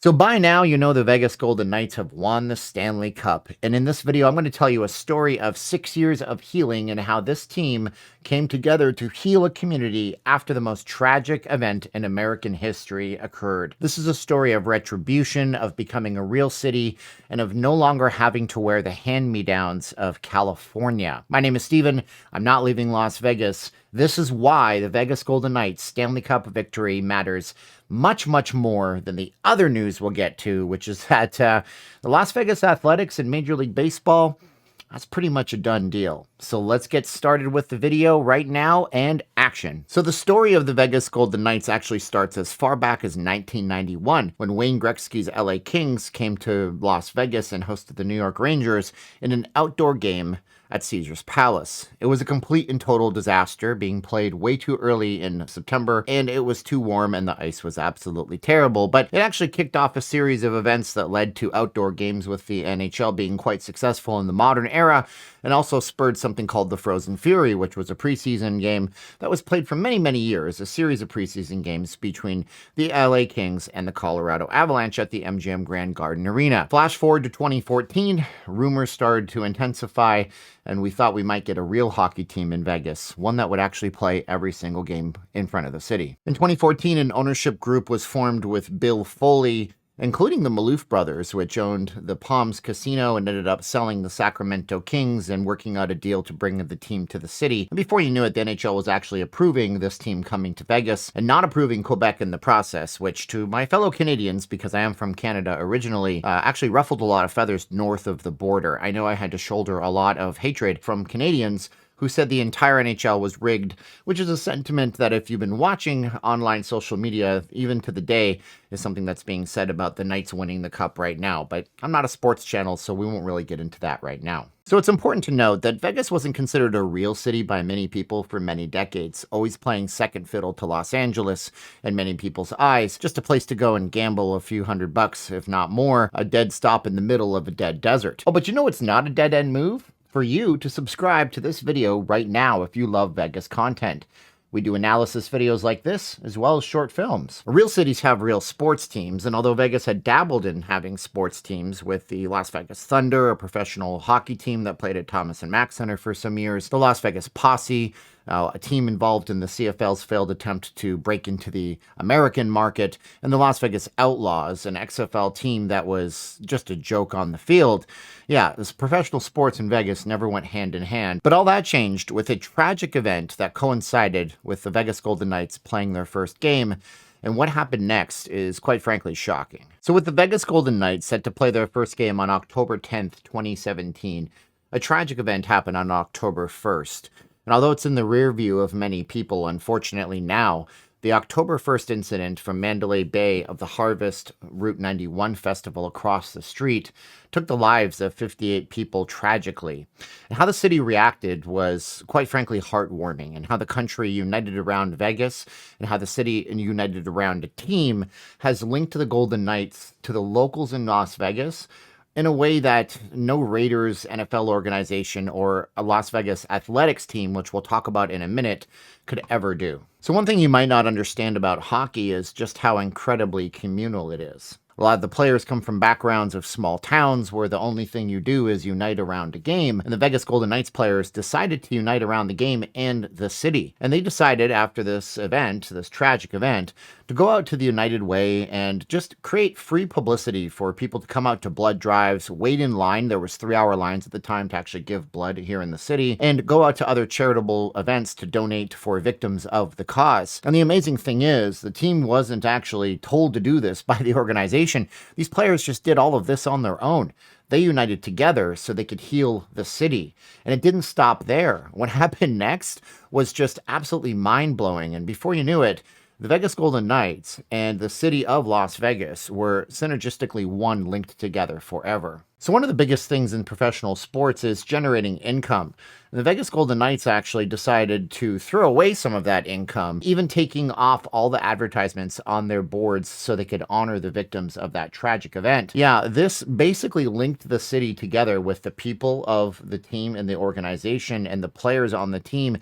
So by now, you know the Vegas Golden Knights have won the Stanley Cup. And in this video, I'm going to tell you a story of 6 years of healing and how this team came together to heal a community after the most tragic event in American history occurred. This is a story of retribution, of becoming a real city, and of no longer having to wear the hand-me-downs of California. My name is Steven. I'm not leaving Las Vegas. This is why the Vegas Golden Knights Stanley Cup victory matters much, much more than the other news we'll get to, which is that the Las Vegas Athletics and Major League Baseball, that's pretty much a done deal. So let's get started with the video right now and action. So the story of the Vegas Golden Knights actually starts as far back as 1991, when Wayne Gretzky's LA Kings came to Las Vegas and hosted the New York Rangers in an outdoor game at Caesars Palace. It was a complete and total disaster, being played way too early in September, and it was too warm and the ice was absolutely terrible. But it actually kicked off a series of events that led to outdoor games, with the NHL being quite successful in the modern era, and also spurred something called the Frozen Fury, which was a preseason game that was played for many, many years, a series of preseason games between the LA Kings and the Colorado Avalanche at the MGM Grand Garden Arena. Flash forward to 2014, rumors started to intensify, and we thought we might get a real hockey team in Vegas, one that would actually play every single game in front of the city. In 2014, an ownership group was formed with Bill Foley, including the Maloof brothers, which owned the Palms Casino and ended up selling the Sacramento Kings and working out a deal to bring the team to the city. And before you knew it, the NHL was actually approving this team coming to Vegas and not approving Quebec in the process, which to my fellow Canadians, because I am from Canada originally, actually ruffled a lot of feathers north of the border. I know I had to shoulder a lot of hatred from Canadians who said the entire NHL was rigged, which is a sentiment that, if you've been watching online social media, even to the day, is something that's being said about the Knights winning the Cup right now. But I'm not a sports channel, so we won't really get into that right now. So it's important to note that Vegas wasn't considered a real city by many people for many decades, always playing second fiddle to Los Angeles in many people's eyes, just a place to go and gamble a few $100, if not more, a dead stop in the middle of a dead desert. Oh, but you know it's not a dead-end move? For you to subscribe to this video right now if you love Vegas content. We do analysis videos like this, as well as short films. Real cities have real sports teams, and although Vegas had dabbled in having sports teams with the Las Vegas Thunder, a professional hockey team that played at Thomas and Mack Center for some years, the Las Vegas Posse, a team involved in the CFL's failed attempt to break into the American market, and the Las Vegas Outlaws, an XFL team that was just a joke on the field. Yeah, this professional sports in Vegas never went hand in hand. But all that changed with a tragic event that coincided with the Vegas Golden Knights playing their first game. And what happened next is, quite frankly, shocking. So with the Vegas Golden Knights set to play their first game on October 10th, 2017, a tragic event happened on October 1st. And although it's in the rear view of many people, unfortunately now, the October 1st incident from Mandalay Bay of the Harvest Route 91 festival across the street took the lives of 58 people tragically. And how the city reacted was, quite frankly, heartwarming, and how the country united around Vegas and how the city united around a team has linked the Golden Knights to the locals in Las Vegas in a way that no Raiders NFL organization or a Las Vegas Athletics team, which we'll talk about in a minute, could ever do. So one thing you might not understand about hockey is just how incredibly communal it is. A lot of the players come from backgrounds of small towns where the only thing you do is unite around a game, and the Vegas Golden Knights players decided to unite around the game and the city. And they decided after this event, this tragic event, to go out to the United Way and just create free publicity for people to come out to blood drives, wait in line. There was 3-hour lines at the time to actually give blood here in the city, and go out to other charitable events to donate for victims of the cause. And the amazing thing is, the team wasn't actually told to do this by the organization. These players just did all of this on their own. They united together so they could heal the city. And it didn't stop there. What happened next was just absolutely mind-blowing. And before you knew it, the Vegas Golden Knights and the city of Las Vegas were synergistically one, linked together forever. So one of the biggest things in professional sports is generating income. And the Vegas Golden Knights actually decided to throw away some of that income, even taking off all the advertisements on their boards so they could honor the victims of that tragic event. Yeah, this basically linked the city together with the people of the team and the organization and the players on the team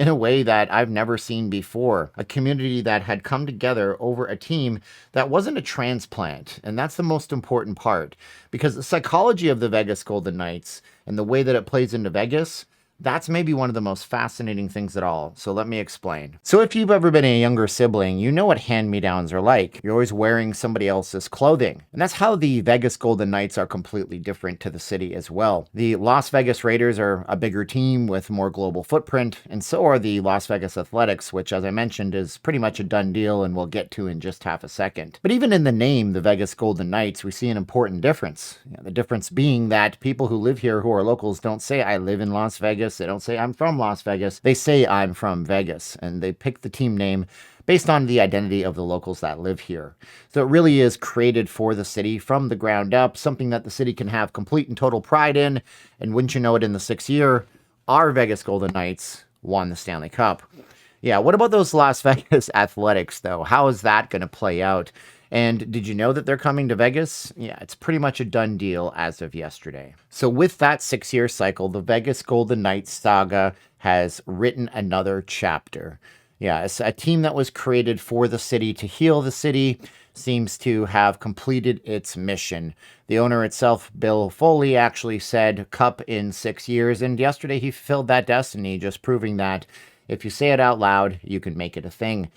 in a way that I've never seen before. A community that had come together over a team that wasn't a transplant. And that's the most important part, because the psychology of the Vegas Golden Knights and the way that it plays into Vegas, that's maybe one of the most fascinating things at all. So let me explain. So if you've ever been a younger sibling, you know what hand-me-downs are like. You're always wearing somebody else's clothing. And that's how the Vegas Golden Knights are completely different to the city as well. The Las Vegas Raiders are a bigger team with more global footprint, and so are the Las Vegas Athletics, which, as I mentioned, is pretty much a done deal and we'll get to in just half a second. But even in the name, the Vegas Golden Knights, we see an important difference. The difference being that people who live here who are locals don't say, I live in Las Vegas. They don't say, I'm from Las Vegas. They say, I'm from Vegas. And they pick the team name based on the identity of the locals that live here. So it really is created for the city from the ground up, something that the city can have complete and total pride in. And wouldn't you know it, in the 6th year, our Vegas Golden Knights won the Stanley Cup. Yeah, what about those Las Vegas Athletics, though? How is that going to play out? And did you know that they're coming to Vegas? Yeah, it's pretty much a done deal as of yesterday. So with that 6-year cycle, the Vegas Golden Knights saga has written another chapter. Yeah, it's a team that was created for the city to heal the city seems to have completed its mission. The owner itself, Bill Foley, actually said Cup in 6 years, and yesterday he fulfilled that destiny, just proving that if you say it out loud, you can make it a thing.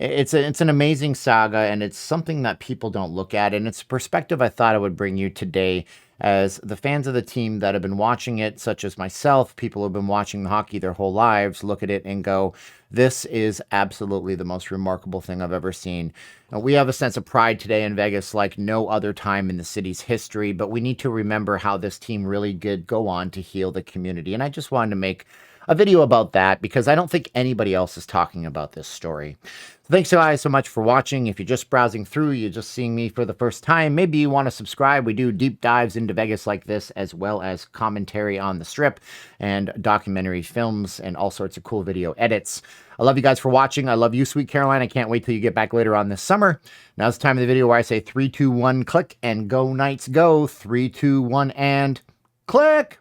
It's an amazing saga, and it's something that people don't look at, and it's a perspective I thought I would bring you today as the fans of the team that have been watching it, such as myself, people who have been watching hockey their whole lives, look at it and go, this is absolutely the most remarkable thing I've ever seen. Now, we have a sense of pride today in Vegas like no other time in the city's history, but we need to remember how this team really did go on to heal the community, and I just wanted to make a video about that because I don't think anybody else is talking about this story. So thanks guys so much for watching. If you're just browsing through, you're just seeing me for the first time, maybe you want to subscribe. We do deep dives into Vegas like this, as well as commentary on the Strip and documentary films and all sorts of cool video edits. I love you guys for watching. I love you, Sweet Caroline. I can't wait till you get back later on this summer. Now's the time of the video where I say 3, 2, 1, click, and go Knights go. 3, 2, 1, and click.